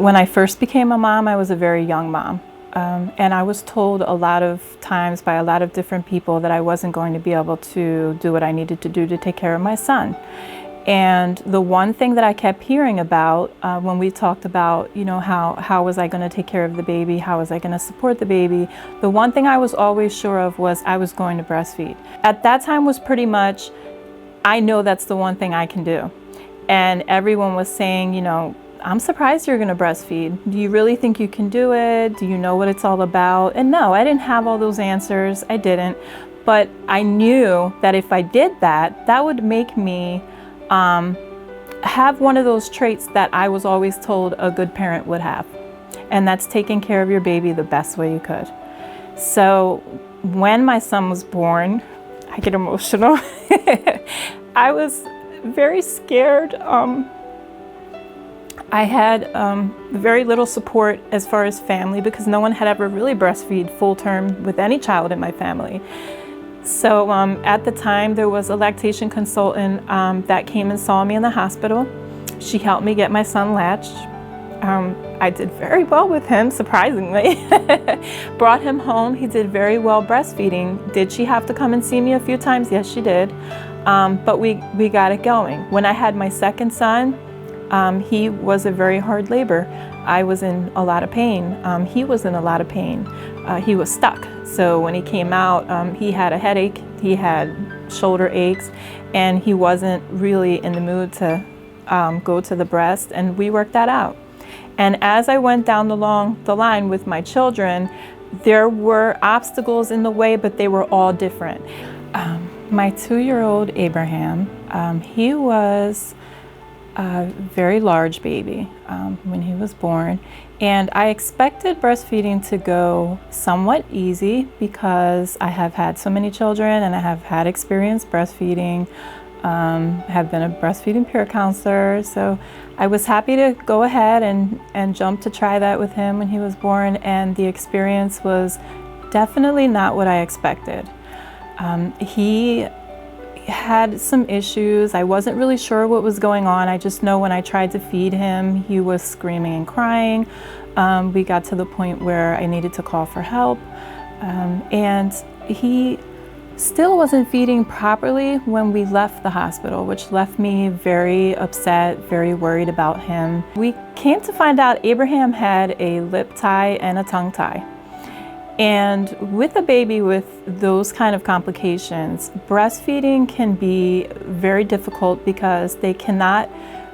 When I first became a mom, I was a very young mom. And I was told a lot of times by a lot of different people that I wasn't going to be able to do what I needed to do to take care of my son. And the one thing that I kept hearing about when we talked about, you know, how was I going to take care of the baby, how was I going to support the baby, the one thing I was always sure of was I was going to breastfeed. At that time was pretty much, I know that's the one thing I can do. And everyone was saying, you know, I'm surprised you're going to breastfeed. Do you really think you can do it? Do you know what it's all about? And no, I didn't have all those answers. I didn't. But I knew that if I did that, that would make me have one of those traits that I was always told a good parent would have. And that's taking care of your baby the best way you could. So when my son was born, I get emotional. I was very scared. I had very little support as far as family because no one had ever really breastfeed full term with any child in my family. So at the time there was a lactation consultant that came and saw me in the hospital. She helped me get my son latched. I did very well with him, surprisingly. Brought him home, he did very well breastfeeding. Did she have to come and see me a few times? Yes, she did. But we got it going. When I had my second son, he was a very hard labor. I was in a lot of pain. He was in a lot of pain. He was stuck. So when he came out, he had a headache, he had shoulder aches, and he wasn't really in the mood to go to the breast, and we worked that out. And as I went down the line with my children, there were obstacles in the way, but they were all different. My 2-year-old Abraham, he was a very large baby when he was born, and I expected breastfeeding to go somewhat easy because I have had so many children and I have had experience breastfeeding, have been a breastfeeding peer counselor, so I was happy to go ahead and jump to try that with him when he was born, and the experience was definitely not what I expected. He had some issues. I wasn't really sure what was going on. I just know when I tried to feed him, he was screaming and crying. We got to the point where I needed to call for help. And he still wasn't feeding properly when we left the hospital, which left me very upset, very worried about him. We came to find out Abraham had a lip tie and a tongue tie. And with a baby with those kind of complications, breastfeeding can be very difficult because they cannot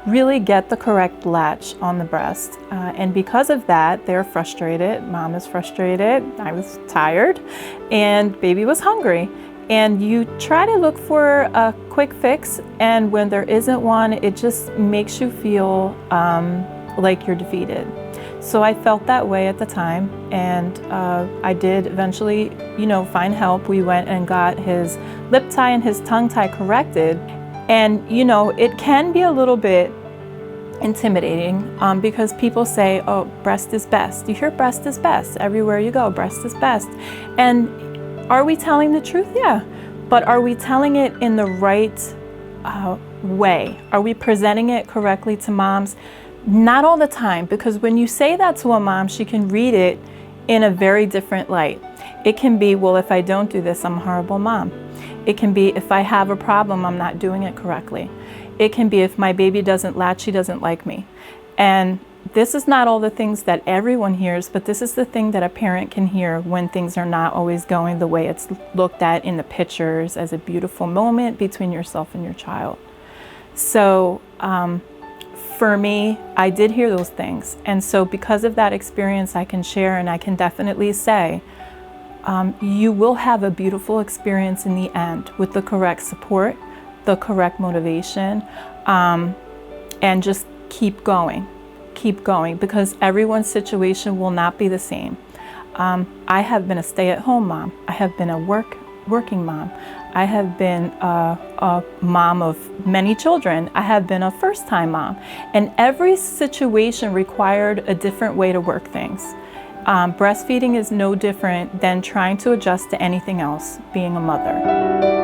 really get the correct latch on the breast. And because of that, they're frustrated. Mom is frustrated, I was tired, and baby was hungry. And you try to look for a quick fix, and when there isn't one, it just makes you feel like you're defeated. So I felt that way at the time, and I did eventually, you know, find help. We went and got his lip tie and his tongue tie corrected. And, you know, it can be a little bit intimidating because people say, oh, breast is best. You hear breast is best. Everywhere you go, breast is best. And are we telling the truth? Yeah. But are we telling it in the right way? Are we presenting it correctly to moms? Not all the time, because when you say that to a mom, she can read it in a very different light. It can be, well, if I don't do this, I'm a horrible mom. It can be, if I have a problem, I'm not doing it correctly. It can be, if my baby doesn't latch, she doesn't like me. And this is not all the things that everyone hears, but this is the thing that a parent can hear when things are not always going the way it's looked at in the pictures as a beautiful moment between yourself and your child. So, for me, I did hear those things. And so because of that experience, I can share, and I can definitely say, you will have a beautiful experience in the end with the correct support, the correct motivation, and just keep going, because everyone's situation will not be the same. I have been a stay-at-home mom. I have been a working mom. I have been a mom of many children. I have been a first-time mom. And every situation required a different way to work things. Breastfeeding is no different than trying to adjust to anything else, being a mother.